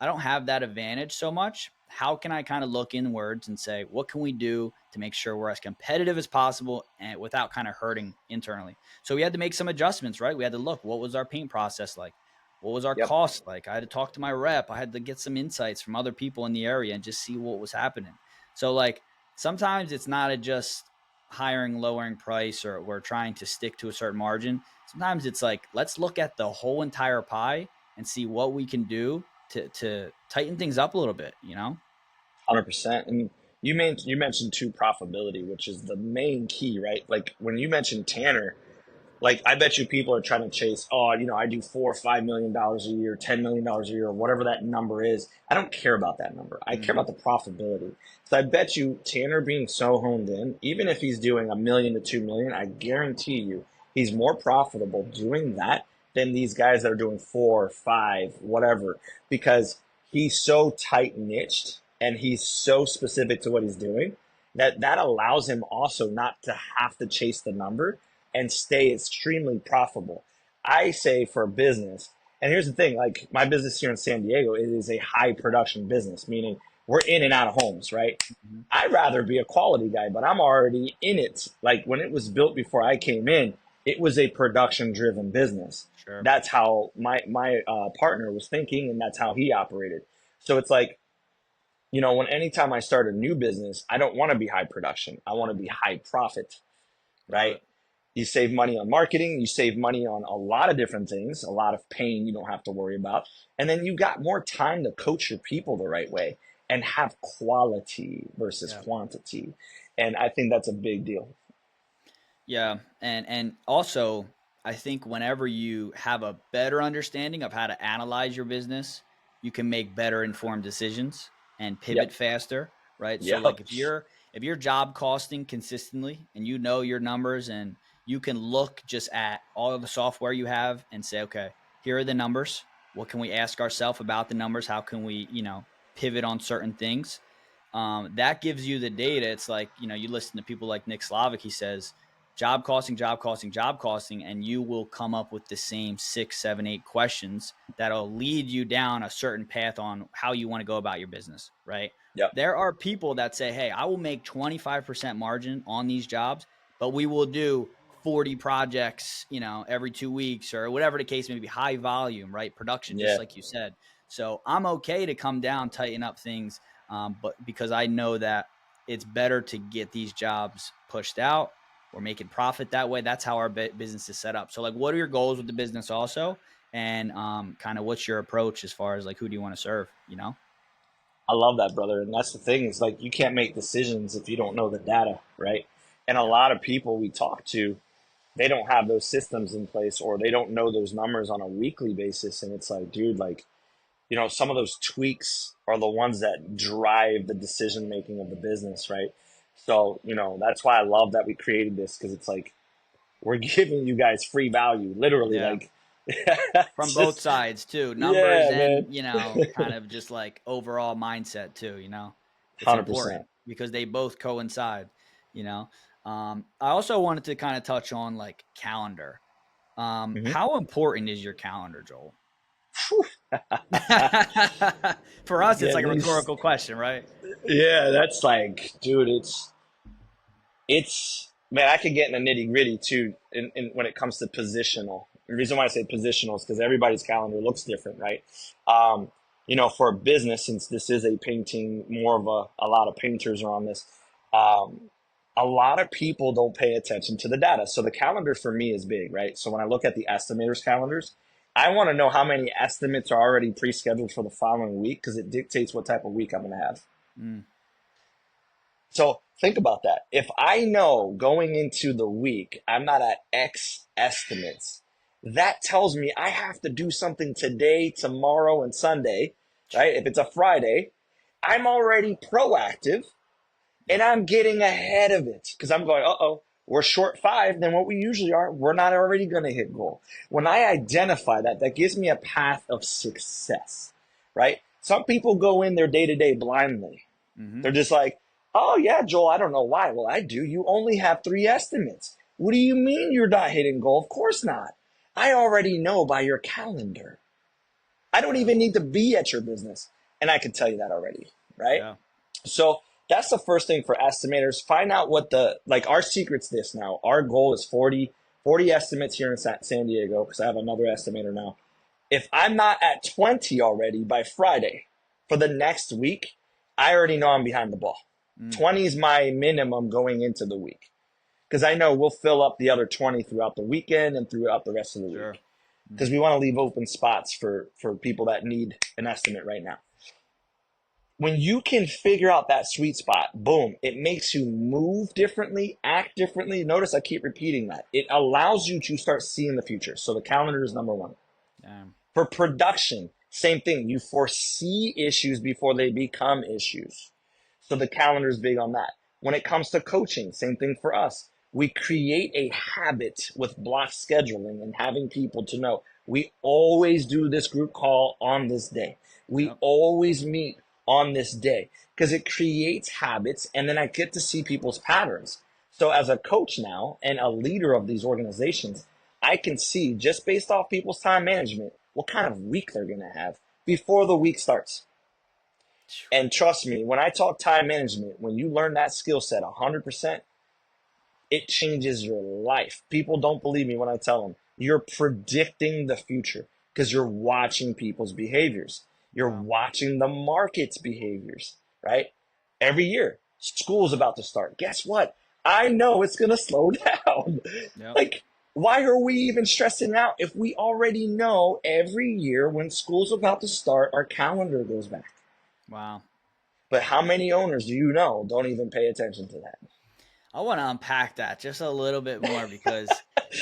I don't have that advantage so much. How can I kind of look inwards and say, what can we do to make sure we're as competitive as possible and without kind of hurting internally? So we had to make some adjustments, right? We had to look, what was our paint process like? What was our Yep. cost like? I had to talk to my rep. I had to get some insights from other people in the area and just see what was happening. So like sometimes it's not a just hiring, lowering price, or we're trying to stick to a certain margin. Sometimes it's like, let's look at the whole entire pie and see what we can do to tighten things up a little bit. 100%. And you mentioned too profitability, which is the main key, right? Like when you mentioned Tanner, like I bet you people are trying to chase, oh, I do $4 or $5 million a year, $10 million a year, or whatever that number is. I don't care about that number. I care Mm-hmm. about the profitability. So I bet you Tanner being so honed in, even if he's doing 1 million to 2 million, I guarantee you he's more profitable doing that than these guys that are doing four, five, whatever, because he's so tight niched and he's so specific to what he's doing that allows him also not to have to chase the number and stay extremely profitable. I say for a business, and here's the thing, like my business here in San Diego, it is a high production business, meaning we're in and out of homes, right? Mm-hmm. I'd rather be a quality guy, but I'm already in it. Like when it was built before I came in, It was a production driven business. Sure. That's how my partner was thinking, and that's how he operated. So it's like, when anytime I start a new business, I don't want to be high production. I want to be high profit, Love right? it. You save money on marketing, you save money on a lot of different things, a lot of pain you don't have to worry about. And then you got more time to coach your people the right way and have quality versus Yeah. quantity. And I think that's a big deal. Yeah, and also I think whenever you have a better understanding of how to analyze your business, you can make better informed decisions and pivot Yep. faster, right? So Yep. like if you're job costing consistently and you know your numbers and you can look just at all of the software you have and say, okay, here are the numbers. What can we ask ourselves about the numbers? How can we, pivot on certain things? That gives you the data. It's like, you listen to people like Nick Slavik, he says, job costing, job costing, job costing, and you will come up with the same 6, 7, 8 questions that'll lead you down a certain path on how you want to go about your business, right? Yep. There are people that say, hey, I will make 25% margin on these jobs, but we will do 40 projects, every 2 weeks or whatever the case may be, high volume, right? Production, just Yeah. like you said. So I'm okay to come down, tighten up things, but because I know that it's better to get these jobs pushed out. We're making profit that way. That's how our business is set up. So, like, what are your goals with the business, also, and kind of what's your approach as far as like who do you want to serve? I love that, brother. And that's the thing is like you can't make decisions if you don't know the data, right? And a Yeah. lot of people we talk to, they don't have those systems in place or they don't know those numbers on a weekly basis. And it's like, dude, like, some of those tweaks are the ones that drive the decision making of the business, right? So, that's why I love that we created this because it's like we're giving you guys free value, literally. Yeah. Like, From it's both just, sides too, numbers yeah, and man, kind of just like overall mindset too. It's 100%. important because they both coincide. You know, I also wanted to kind of touch on like calendar. Hmm. How important is your calendar, Joel? For us, it's Yeah, like a rhetorical question, right? yeah, that's like, dude, it's man, I could get in the nitty gritty too. When it comes to positional, the reason why I say positional is because everybody's calendar looks different, right? Um, for a business, since this is a painting, more of a lot of painters are on this. Um, a lot of people don't pay attention to the data. So the calendar for me is big, right? So when I look at the estimators calendars, I want to know how many estimates are already pre-scheduled for the following week because it dictates what type of week I'm going to have. Mm, So think about that. If I know going into the week, I'm not at X estimates, that tells me I have to do something today, tomorrow, and Sunday, right? If it's a Friday, I'm already proactive and yep. I'm getting ahead of it because I'm going, uh-oh, we're short 5 than what we usually are. We're not already going to hit goal. When I identify that, that gives me a path of success, right? Some people go in their day to day blindly. Hmm. They're just like, oh, yeah, Joel, I don't know why. Well, I do. You only have 3 estimates. What do you mean you're not hitting goal? Of course not. I already know by your calendar. I don't Yeah. even need to be at your business. And I can tell you that already, right? Yeah. So that's the first thing for estimators. Find out what like our secret's this now. Our goal is 40 estimates here in San Diego because I have another estimator now. If I'm not at 20 already by Friday for the next week, I already know I'm behind the ball. Mm, 20 is my minimum going into the week because I know we'll fill up the other 20 throughout the weekend and throughout the rest of the sure. week because Hmm. we want to leave open spots for people that need an estimate right now. When you can figure out that sweet spot, boom, it makes you move differently, act differently. Notice I keep repeating that. It allows you to start seeing the future. So the calendar is number one. Damn. For production, same thing. You foresee issues before they become issues. So the calendar is big on that. When it comes to coaching, same thing for us. We create a habit with block scheduling and having people to know we always do this group call on this day. We Yep. always meet on this day because it creates habits and then I get to see people's patterns. So as a coach now and a leader of these organizations, I can see just based off people's time management what kind of week they're going to have before the week starts. And trust me, when I talk time management, when you learn that skill set 100%, it changes your life. People don't believe me when I tell them you're predicting the future because you're watching people's behaviors. You're Wow. watching the market's behaviors, right? Every year, school's about to start. Guess what? I know it's going to slow down. Yep. Like, why are we even stressing out if we already know every year when school's about to start, our calendar goes back? Wow. But how many owners do you know don't even pay attention to that? I want to unpack that just a little bit more because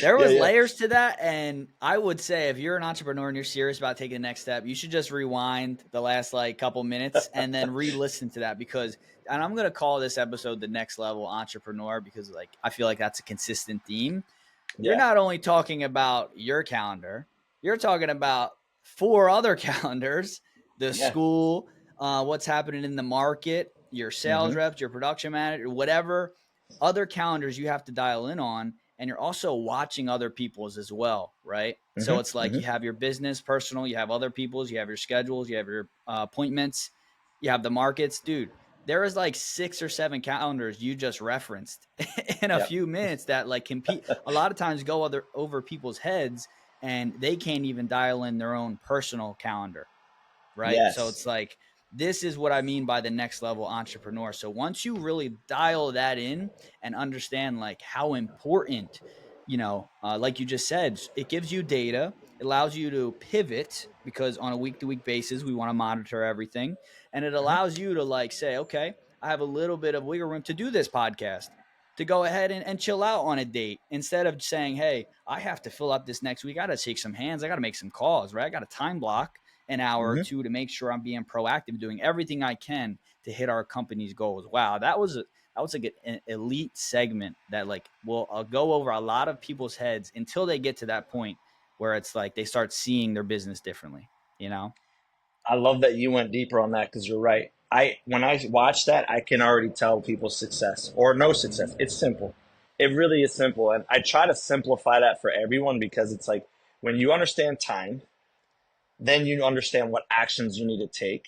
there Yeah, was yeah. layers to that, and I would say if you're an entrepreneur and you're serious about taking the next step, you should just rewind the last like couple minutes and then re-listen to that because and I'm going to call this episode the next level entrepreneur because like I feel like that's a consistent theme. You're Yeah. not only talking about your calendar, you're talking about four other calendars, the Yeah. school, what's happening in the market, your sales Mm-hmm. reps, your production manager, whatever other calendars you have to dial in on. And you're also watching other people's as well, right? So it's Mm-hmm. like Mm-hmm. you have your business, personal, you have other people's, you have your schedules, you have your appointments, you have the markets. Dude, there is like 6 or 7 calendars you just referenced in a Yep. few minutes that like compete a lot of times go over people's heads and they can't even dial in their own personal calendar, right? So Yes. it's like this is what I mean by the next level entrepreneur. So once you really dial that in and understand like how important, like you just said, it gives you data, it allows you to pivot because on a week to week basis, we want to monitor everything. And it Mm-hmm. allows you to like say, okay, I have a little bit of wiggle room to do this podcast, to go ahead and chill out on a date instead of saying, hey, I have to fill up this next week. I got to shake some hands. I got to make some calls, right? I got a time block an hour or Mm-hmm. two to make sure I'm being proactive, doing everything I can to hit our company's goals. Wow, that was like an elite segment that like will go over a lot of people's heads until they get to that point where it's like they start seeing their business differently. You know? I love that you went deeper on that because you're right. I when I watch that, I can already tell people's success or no success. It's simple. It really is simple, and I try to simplify that for everyone because it's like when you understand time, then you understand what actions you need to take,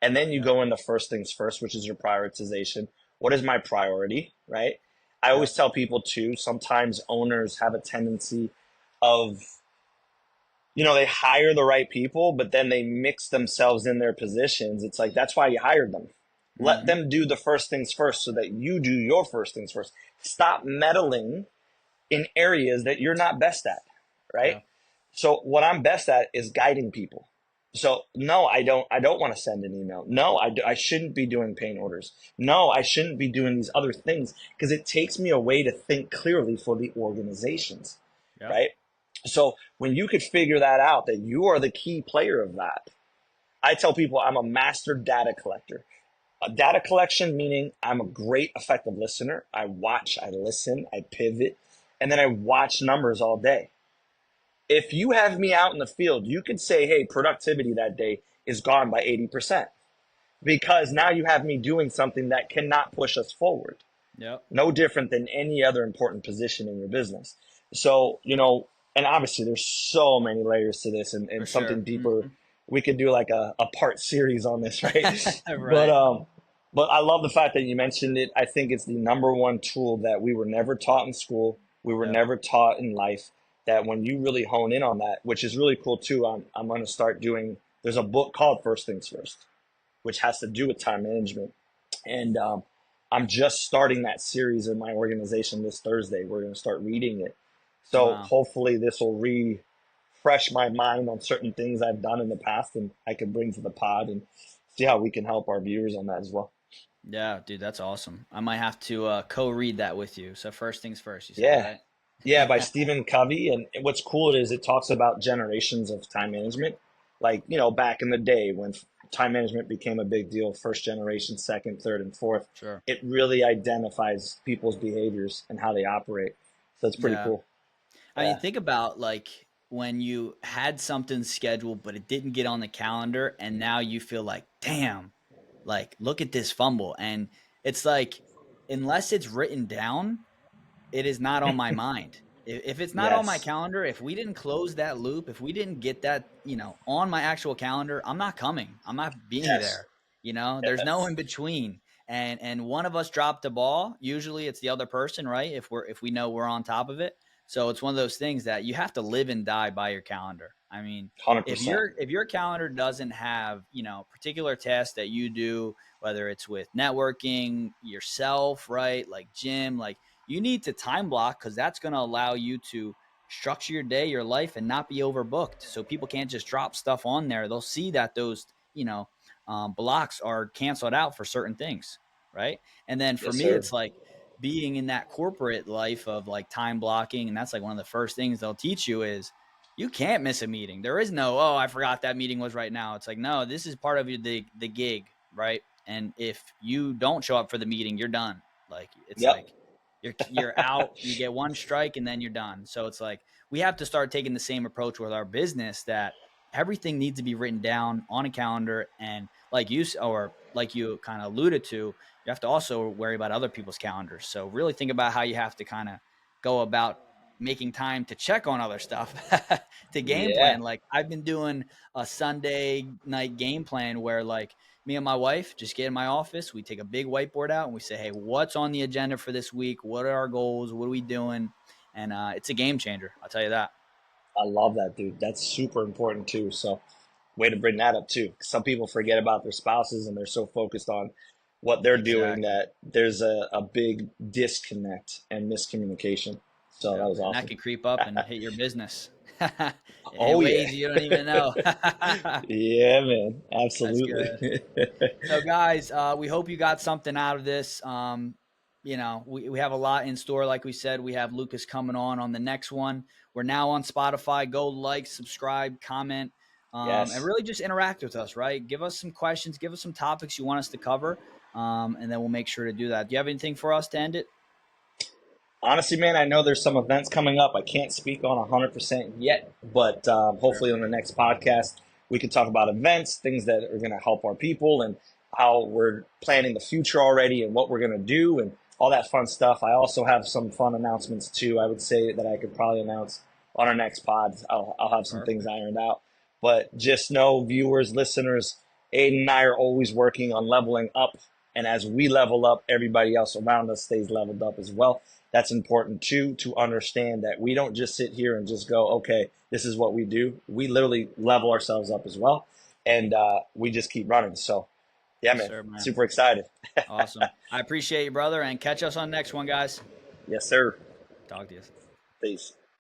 and then you Yep. go into first things first, which is your prioritization. What is my priority, right? I always Yep. tell people too, sometimes owners have a tendency of, they hire the right people, but then they mix themselves in their positions. It's like, that's why you hired them. Let Mm-hmm. them do the first things first so that you do your first things first. Stop meddling in areas that you're not best at, right? Yeah. So what I'm best at is guiding people. So no, I don't want to send an email. No, I shouldn't be doing paint orders. No, I shouldn't be doing these other things because it takes me away to think clearly for the organizations, Yep. right? So when you could figure that out, that you are the key player of that, I tell people I'm a master data collector. A data collection meaning I'm a great effective listener. I watch, I listen, I pivot, and then I watch numbers all day. If you have me out in the field, you could say, hey, productivity that day is gone by 80% because now you have me doing something that cannot push us forward. Yep. No different than any other important position in your business. So, and obviously there's so many layers to this For and something sure. deeper. Mm-hmm. We could do like a part series on this, right? but, Right. um, but I love the fact that you mentioned it. I think it's the number one tool that we were never taught in school. We were Yep. never taught in life that when you really hone in on that, which is really cool too. I'm going to start doing, there's a book called First Things First, which has to do with time management. And I'm just starting that series in my organization this Thursday. We're going to start reading it. So Wow. hopefully this will refresh my mind on certain things I've done in the past and I can bring to the pod and see how we can help our viewers on that as well. Yeah, dude, that's awesome. I might have to co-read that with you. So first things first, you said, Yeah. right? Yeah, by Stephen Covey. And what's cool is it talks about generations of time management. Like, back in the day when time management became a big deal, first generation, second, third, and fourth, Sure. it really identifies people's behaviors and how they operate. So it's pretty Yeah. cool. I mean, Yeah. think about like when you had something scheduled, but it didn't get on the calendar, and now you feel like, damn, like look at this fumble. And it's like, unless it's written down, it is not on my mind. If it's not on my Yes. calendar, if we didn't close that loop, if we didn't get that, on my actual calendar, I'm not coming. I'm not being Yes. there. There's no Yes. in between. and one of us dropped the ball, usually it's the other person, right? If we know we're on top of it. So it's one of those things that you have to live and die by your calendar. I mean, 100%. if your calendar doesn't have, particular tasks that you do, whether it's with networking, yourself, right? Like gym, like you need to time block, because that's going to allow you to structure your day, your life, and not be overbooked. So people can't just drop stuff on there. They'll see that those, blocks are canceled out for certain things, right? And then for Yes, me, sir. it's like being in that corporate life of like time blocking, and that's like one of the first things they'll teach you is you can't miss a meeting. There is no, oh, I forgot that meeting was right now. It's like, no, this is part of the gig, right? And if you don't show up for the meeting, you're done. Like it's Yep. like you're out. You get one strike and then you're done. So it's like we have to start taking the same approach with our business, that everything needs to be written down on a calendar. And like you kind of alluded to, you have to also worry about other people's calendars. So really think about how you have to kind of go about making time to check on other stuff to game Yeah. plan. Like I've been doing a Sunday night game plan where like me and my wife just get in my office, we take a big whiteboard out and we say, hey, what's on the agenda for this week? What are our goals? What are we doing? And it's a game changer. I'll tell you that. I love that, dude. That's super important too. So, way to bring that up too. Some people forget about their spouses and they're so focused on what they're doing Exactly. that there's a big disconnect and miscommunication. So, that Yep. was And that awesome. could creep up and hit your business in Oh, yeah. ways you don't even know. Yeah, man. That's good. Absolutely. So, guys, we hope you got something out of this. We have a lot in store. Like we said, we have Lucas coming on the next one. We're now on Spotify. Go like, subscribe, comment, and Yes. really just interact with us, right? Give us some questions, give us some topics you want us to cover, and then we'll make sure to do that. Do you have anything for us to end it? Honestly, man, I know there's some events coming up. I can't speak on 100% yet, but Sure. hopefully on the next podcast, we can talk about events, things that are going to help our people, and how we're planning the future already and what we're going to do and all that fun stuff. I also have some fun announcements too, I would say, that I could probably announce on our next pod. I'll have some things Perfect. ironed out. But just know, viewers, listeners, Aiden and I are always working on leveling up. And as we level up, everybody else around us stays leveled up as well. That's important too, to understand that we don't just sit here and just go, okay, this is what we do. We literally level ourselves up as well. And we just keep running. So, yeah, Yes, man, sir, man. super excited. Awesome. I appreciate you, brother, and catch us on the next one, guys. Yes, sir. Talk to you. Peace.